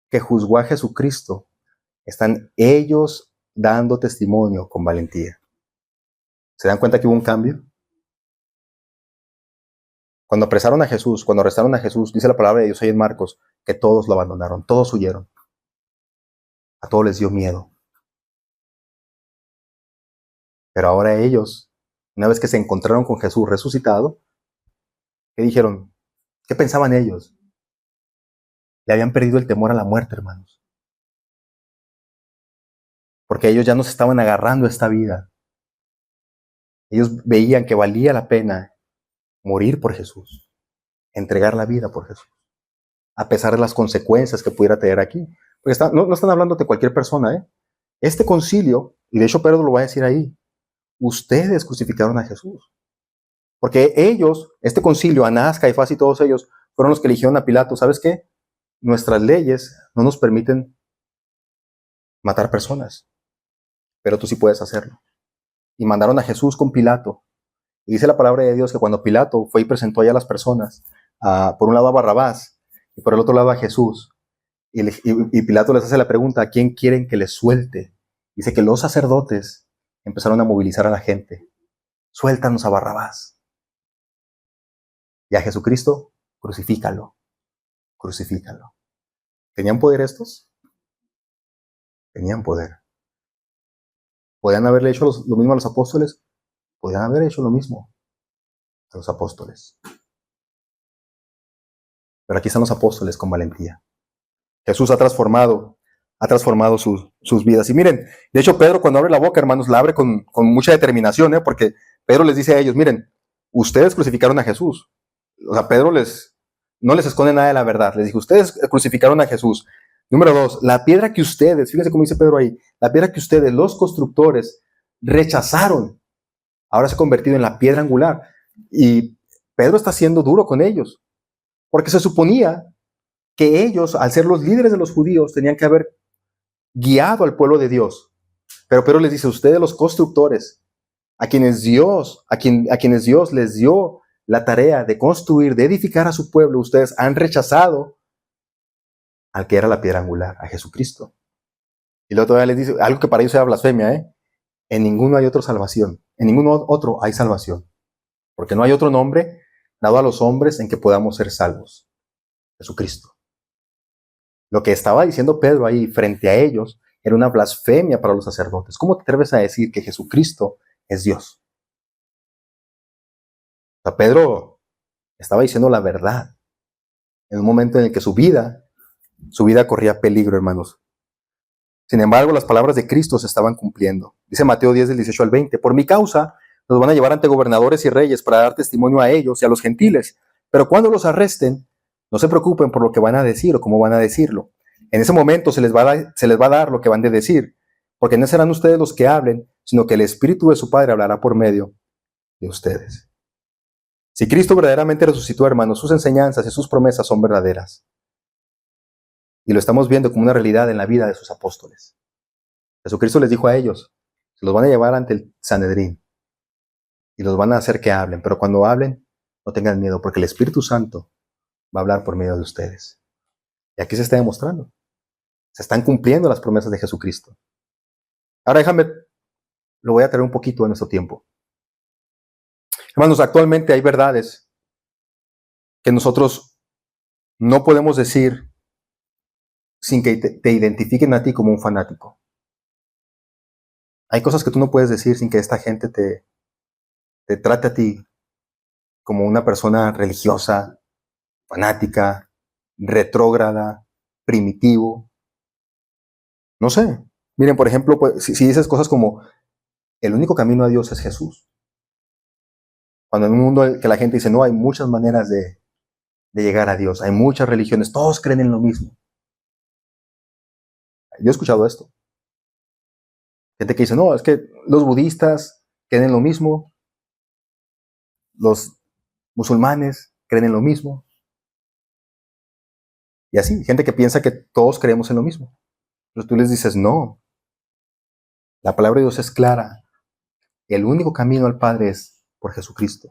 que juzgó a Jesucristo, están ellos dando testimonio con valentía. ¿Se dan cuenta que hubo un cambio? Cuando arrestaron a Jesús, dice la palabra de Dios ahí en Marcos, que todos lo abandonaron, todos huyeron. A todos les dio miedo. Pero ahora ellos, una vez que se encontraron con Jesús resucitado, ¿qué dijeron? ¿Qué pensaban ellos? Le habían perdido el temor a la muerte, hermanos. Porque ellos ya no se estaban agarrando a esta vida. Ellos veían que valía la pena morir por Jesús, entregar la vida por Jesús, a pesar de las consecuencias que pudiera tener aquí. Porque no están hablando de cualquier persona, ¿eh? Este concilio, y de hecho Pedro lo va a decir ahí, ustedes crucificaron a Jesús. Porque ellos, este concilio, Anás, Caifás y todos ellos, fueron los que eligieron a Pilato. ¿Sabes qué? Nuestras leyes no nos permiten matar personas, pero tú sí puedes hacerlo. Y mandaron a Jesús con Pilato. Y dice la palabra de Dios que cuando Pilato fue y presentó allá a las personas, por un lado a Barrabás y por el otro lado a Jesús, y Pilato les hace la pregunta, ¿a quién quieren que les suelte? Dice que los sacerdotes empezaron a movilizar a la gente. Suéltanos a Barrabás. Y a Jesucristo, crucifícalo, crucifícalo. ¿Tenían poder estos? Tenían poder. ¿Podían haberle hecho lo mismo a los apóstoles? Podían haber hecho lo mismo a los apóstoles. Pero aquí están los apóstoles con valentía. Jesús ha transformado sus vidas. Y miren, de hecho Pedro cuando abre la boca, hermanos, la abre con mucha determinación, porque Pedro les dice a ellos, miren, ustedes crucificaron a Jesús. O sea, Pedro no les esconde nada de la verdad. Les dijo, ustedes crucificaron a Jesús. Número 2, la piedra que ustedes, fíjense cómo dice Pedro ahí, la piedra que ustedes, los constructores, rechazaron, ahora se ha convertido en la piedra angular. Y Pedro está siendo duro con ellos, porque se suponía que ellos, al ser los líderes de los judíos, tenían que haber guiado al pueblo de Dios. Pero Pedro les dice, ustedes los constructores, a quienes Dios les dio la tarea de construir, de edificar a su pueblo, ustedes han rechazado al que era la piedra angular, a Jesucristo. Y luego todavía les dice, algo que para ellos era blasfemia, en ninguno hay otra salvación, en ningún otro hay salvación, porque no hay otro nombre dado a los hombres en que podamos ser salvos, Jesucristo. Lo que estaba diciendo Pedro ahí frente a ellos era una blasfemia para los sacerdotes. ¿Cómo te atreves a decir que Jesucristo es Dios? O sea, Pedro estaba diciendo la verdad en un momento en el que su vida corría peligro, hermanos. Sin embargo, las palabras de Cristo se estaban cumpliendo. Dice Mateo 10, del 18 al 20, por mi causa los van a llevar ante gobernadores y reyes para dar testimonio a ellos y a los gentiles. Pero cuando los arresten, no se preocupen por lo que van a decir o cómo van a decirlo. En ese momento se les va a dar lo que van a decir, porque no serán ustedes los que hablen, sino que el Espíritu de su Padre hablará por medio de ustedes. Si Cristo verdaderamente resucitó, hermanos, sus enseñanzas y sus promesas son verdaderas. Y lo estamos viendo como una realidad en la vida de sus apóstoles. Jesucristo les dijo a ellos, se los van a llevar ante el Sanedrín y los van a hacer que hablen, pero cuando hablen, no tengan miedo, porque el Espíritu Santo va a hablar por medio de ustedes. Y aquí se está demostrando. Se están cumpliendo las promesas de Jesucristo. Ahora lo voy a traer un poquito en nuestro tiempo. Hermanos, actualmente hay verdades que nosotros no podemos decir sin que te identifiquen a ti como un fanático. Hay cosas que tú no puedes decir sin que esta gente te trate a ti como una persona religiosa, fanática, retrógrada, primitivo. No sé. Miren, por ejemplo, pues, si dices cosas como, el único camino a Dios es Jesús. Cuando en un mundo que la gente dice, no, hay muchas maneras de llegar a Dios, hay muchas religiones, todos creen en lo mismo. Yo he escuchado esto. Gente que dice, no, es que los budistas creen en lo mismo, los musulmanes creen en lo mismo. Y así, gente que piensa que todos creemos en lo mismo. Pero tú les dices, no. La palabra de Dios es clara. El único camino al Padre es por Jesucristo.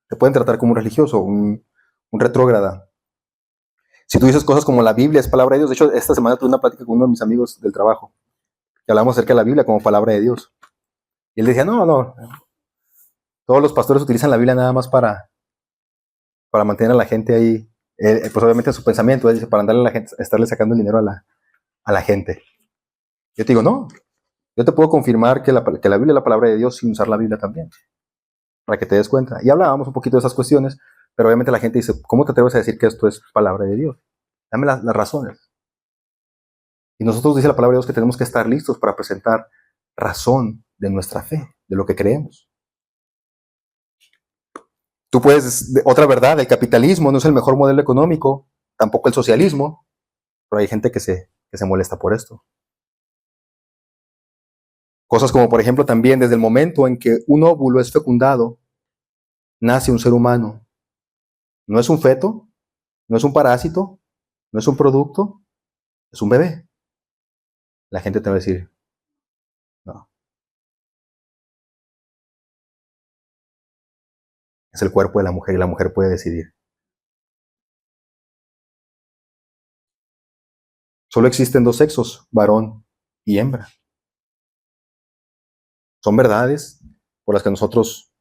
Te pueden tratar como un religioso, un retrógrada. Si tú dices cosas como la Biblia es palabra de Dios, de hecho, esta semana tuve una plática con uno de mis amigos del trabajo, que hablamos acerca de la Biblia como palabra de Dios. Y él decía, no, todos los pastores utilizan la Biblia nada más para mantener a la gente ahí, pues obviamente su pensamiento, él dice, para andarle a la gente, estarle sacando el dinero a la gente. Yo te digo, no, yo te puedo confirmar que la Biblia es la palabra de Dios sin usar la Biblia también, para que te des cuenta. Y hablábamos un poquito de esas cuestiones, Pero obviamente la gente dice, ¿cómo te atreves a decir que esto es palabra de Dios? Dame las razones. Y nosotros dice la palabra de Dios que tenemos que estar listos para presentar razón de nuestra fe, de lo que creemos. Tú puedes, otra verdad, el capitalismo no es el mejor modelo económico, tampoco el socialismo, pero hay gente que se molesta por esto. Cosas como, por ejemplo, también desde el momento en que un óvulo es fecundado, nace un ser humano. No es un feto, no es un parásito, no es un producto, es un bebé. La gente te va a decir, no, es el cuerpo de la mujer y la mujer puede decidir. Solo existen dos sexos, varón y hembra. Son verdades por las que nosotros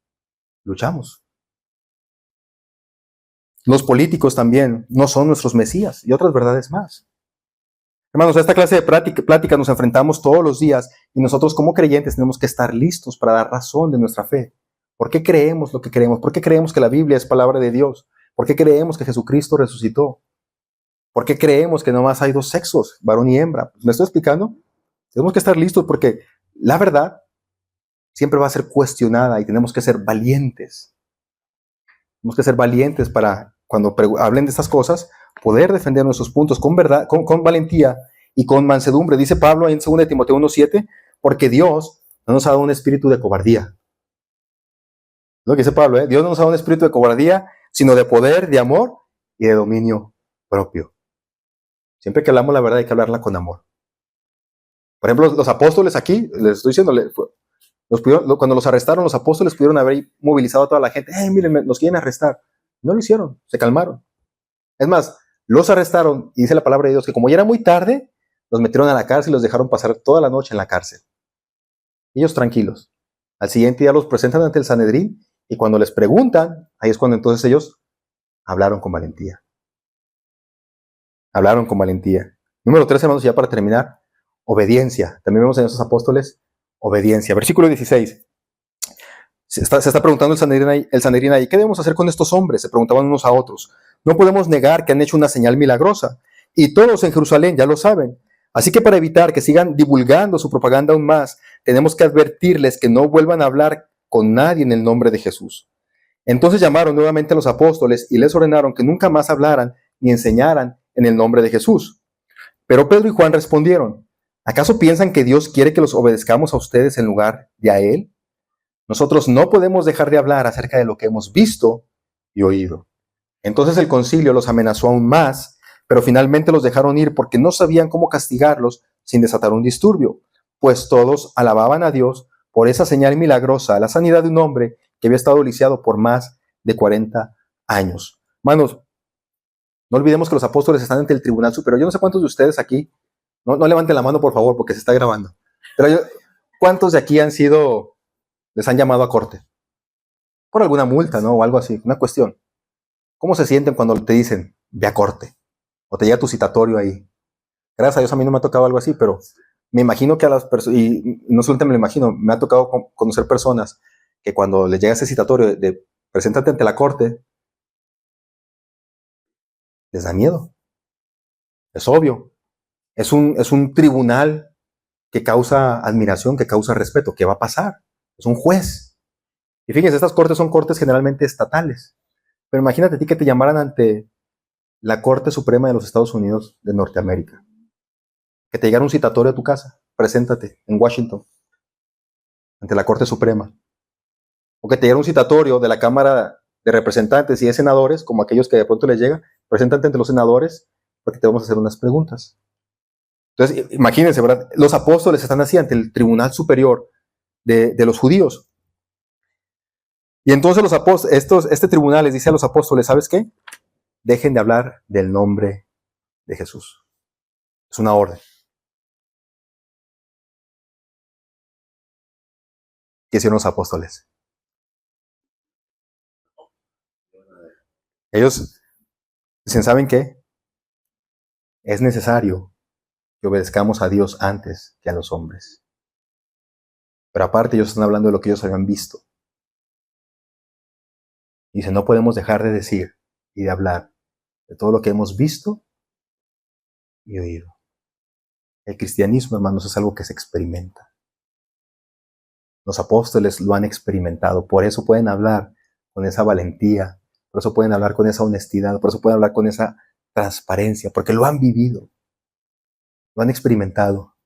luchamos. Los políticos también no son nuestros mesías y otras verdades más. Hermanos, a esta clase de plática nos enfrentamos todos los días y nosotros como creyentes tenemos que estar listos para dar razón de nuestra fe. ¿Por qué creemos lo que creemos? ¿Por qué creemos que la Biblia es palabra de Dios? ¿Por qué creemos que Jesucristo resucitó? ¿Por qué creemos que nomás hay dos sexos, varón y hembra? ¿Me estoy explicando? Tenemos que estar listos porque la verdad siempre va a ser cuestionada y tenemos que ser valientes. Tenemos que ser valientes para, cuando hablen de estas cosas, poder defender nuestros puntos con verdad, con valentía y con mansedumbre. Dice Pablo en 2 Timoteo 1:7, porque Dios no nos ha dado un espíritu de cobardía. Lo que dice Pablo, Dios no nos ha dado un espíritu de cobardía, sino de poder, de amor y de dominio propio. Siempre que hablamos la verdad hay que hablarla con amor. Por ejemplo, los apóstoles aquí, les estoy diciendo, cuando los arrestaron, los apóstoles pudieron haber movilizado a toda la gente. Miren, nos quieren arrestar. No lo hicieron, se calmaron. Es más, los arrestaron y dice la palabra de Dios que como ya era muy tarde, los metieron a la cárcel y los dejaron pasar toda la noche en la cárcel. Ellos tranquilos. Al siguiente día los presentan ante el Sanedrín y cuando les preguntan, ahí es cuando entonces ellos hablaron con valentía. Hablaron con valentía. Número 3, hermanos, ya para terminar, obediencia. También vemos en esos apóstoles obediencia. Versículo 16. Se está preguntando el Sanedrín ahí, ¿qué debemos hacer con estos hombres? Se preguntaban unos a otros. No podemos negar que han hecho una señal milagrosa. Y todos en Jerusalén ya lo saben. Así que para evitar que sigan divulgando su propaganda aún más, tenemos que advertirles que no vuelvan a hablar con nadie en el nombre de Jesús. Entonces llamaron nuevamente a los apóstoles y les ordenaron que nunca más hablaran ni enseñaran en el nombre de Jesús. Pero Pedro y Juan respondieron, ¿acaso piensan que Dios quiere que los obedezcamos a ustedes en lugar de a Él? Nosotros no podemos dejar de hablar acerca de lo que hemos visto y oído. Entonces el concilio los amenazó aún más, pero finalmente los dejaron ir porque no sabían cómo castigarlos sin desatar un disturbio, pues todos alababan a Dios por esa señal milagrosa, la sanidad de un hombre que había estado lisiado por más de 40 años. Hermanos, no olvidemos que los apóstoles están ante el tribunal superior. Yo no sé cuántos de ustedes aquí, no levanten la mano por favor porque se está grabando, pero ¿cuántos de aquí les han llamado a corte? Por alguna multa, ¿no? O algo así, una cuestión. ¿Cómo se sienten cuando te dicen, ve a corte? O te llega tu citatorio ahí. Gracias a Dios a mí no me ha tocado algo así, pero me imagino que a las personas, y no solamente me lo imagino, me ha tocado conocer personas que cuando les llega ese citatorio de preséntate ante la corte, les da miedo. Es obvio. Es un tribunal que causa admiración, que causa respeto. ¿Qué va a pasar? Es un juez. Y fíjense, estas cortes son cortes generalmente estatales. Pero imagínate a ti que te llamaran ante la Corte Suprema de los Estados Unidos de Norteamérica. Que te llegara un citatorio a tu casa. Preséntate en Washington, ante la Corte Suprema. O que te llegara un citatorio de la Cámara de Representantes y de Senadores, como aquellos que de pronto les llega, preséntate ante los senadores porque te vamos a hacer unas preguntas. Entonces, imagínense, ¿verdad? Los apóstoles están así ante el Tribunal Superior de los judíos. Y entonces este tribunal les dice a los apóstoles, ¿sabes qué? Dejen de hablar del nombre de Jesús. Es una orden. ¿Qué hicieron los apóstoles? Ellos dicen, ¿saben qué? Es necesario que obedezcamos a Dios antes que a los hombres. Pero aparte ellos están hablando de lo que ellos habían visto. Y dice, no podemos dejar de decir y de hablar de todo lo que hemos visto y oído. El cristianismo, hermanos, es algo que se experimenta. Los apóstoles lo han experimentado, por eso pueden hablar con esa valentía, por eso pueden hablar con esa honestidad, por eso pueden hablar con esa transparencia, porque lo han vivido, lo han experimentado.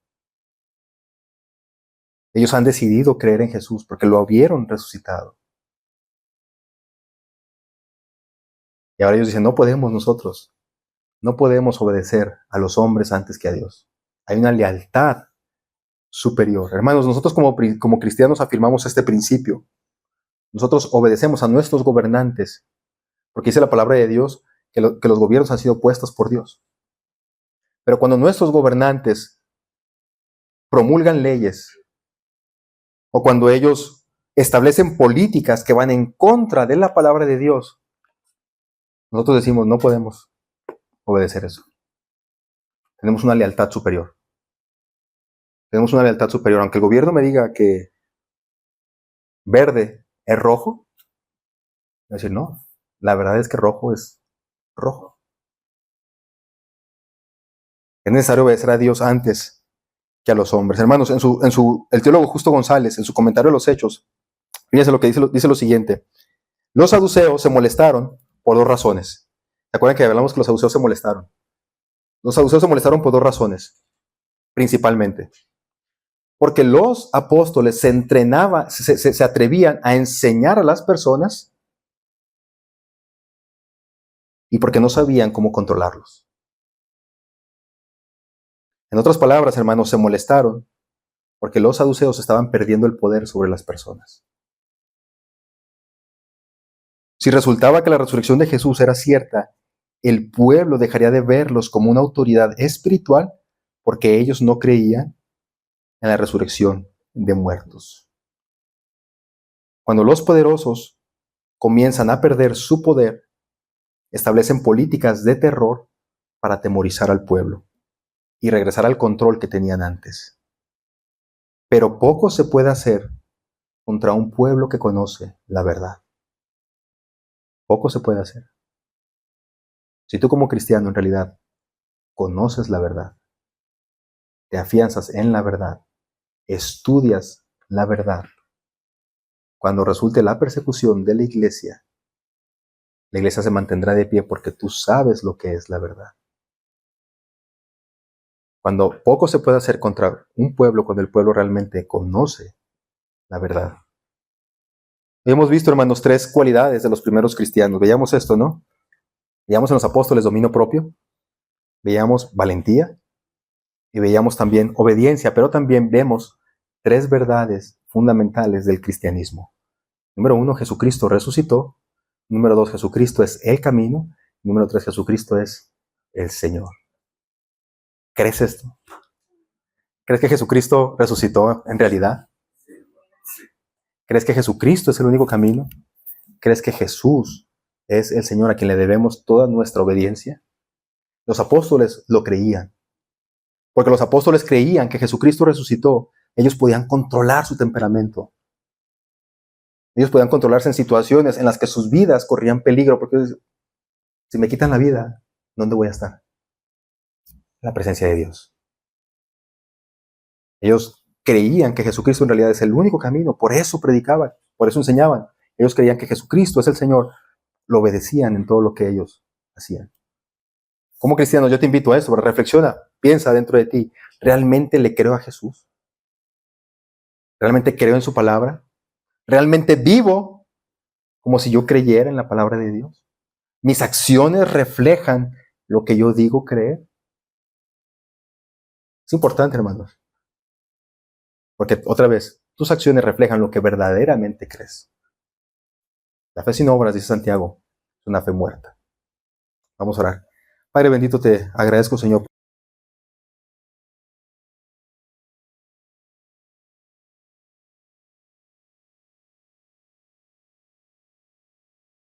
Ellos han decidido creer en Jesús porque lo vieron resucitado. Y ahora ellos dicen, no podemos nosotros, no podemos obedecer a los hombres antes que a Dios. Hay una lealtad superior. Hermanos, nosotros como cristianos afirmamos este principio. Nosotros obedecemos a nuestros gobernantes, porque dice la palabra de Dios que los gobiernos han sido puestos por Dios. Pero cuando nuestros gobernantes promulgan leyes, o cuando ellos establecen políticas que van en contra de la palabra de Dios, nosotros decimos, no podemos obedecer eso. Tenemos una lealtad superior. Tenemos una lealtad superior. Aunque el gobierno me diga que verde es rojo, voy a decir, no, la verdad es que rojo es rojo. Es necesario obedecer a Dios antes que a los hombres. Hermanos, el teólogo Justo González, en su comentario de los Hechos, fíjense lo que dice lo siguiente. Los saduceos se molestaron por dos razones. ¿Se acuerdan que hablamos que los saduceos se molestaron? Los saduceos se molestaron por dos razones, principalmente. Porque los apóstoles se atrevían a enseñar a las personas y porque no sabían cómo controlarlos. En otras palabras, hermanos, se molestaron porque los saduceos estaban perdiendo el poder sobre las personas. Si resultaba que la resurrección de Jesús era cierta, el pueblo dejaría de verlos como una autoridad espiritual porque ellos no creían en la resurrección de muertos. Cuando los poderosos comienzan a perder su poder, establecen políticas de terror para atemorizar al pueblo y regresar al control que tenían antes. Pero poco se puede hacer contra un pueblo que conoce la verdad. Poco se puede hacer. Si tú como cristiano en realidad conoces la verdad, te afianzas en la verdad, estudias la verdad, cuando resulte la persecución de la iglesia se mantendrá de pie porque tú sabes lo que es la verdad. Cuando poco se puede hacer contra un pueblo cuando el pueblo realmente conoce la verdad. Hemos visto, hermanos, tres cualidades de los primeros cristianos. Veíamos esto, ¿no? Veíamos en los apóstoles dominio propio, veíamos valentía y veíamos también obediencia, pero también vemos tres verdades fundamentales del cristianismo. Número 1, Jesucristo resucitó. Número 2, Jesucristo es el camino. Número 3, Jesucristo es el Señor. ¿Crees esto? ¿Crees que Jesucristo resucitó en realidad? ¿Crees que Jesucristo es el único camino? ¿Crees que Jesús es el Señor a quien le debemos toda nuestra obediencia? Los apóstoles lo creían. Porque los apóstoles creían que Jesucristo resucitó. Ellos podían controlar su temperamento. Ellos podían controlarse en situaciones en las que sus vidas corrían peligro. Porque si me quitan la vida, ¿dónde voy a estar? En la presencia de Dios. Ellos creían que Jesucristo en realidad es el único camino. Por eso predicaban, por eso enseñaban. Ellos creían que Jesucristo es el Señor. Lo obedecían en todo lo que ellos hacían. Como cristiano, yo te invito a eso, reflexiona, piensa dentro de ti, ¿realmente le creo a Jesús? ¿Realmente creo en su palabra? ¿Realmente vivo como si yo creyera en la palabra de Dios? ¿Mis acciones reflejan lo que yo digo creer? Es importante, hermanos, porque otra vez, tus acciones reflejan lo que verdaderamente crees. La fe sin obras, dice Santiago, es una fe muerta. Vamos a orar. Padre bendito, te agradezco, Señor,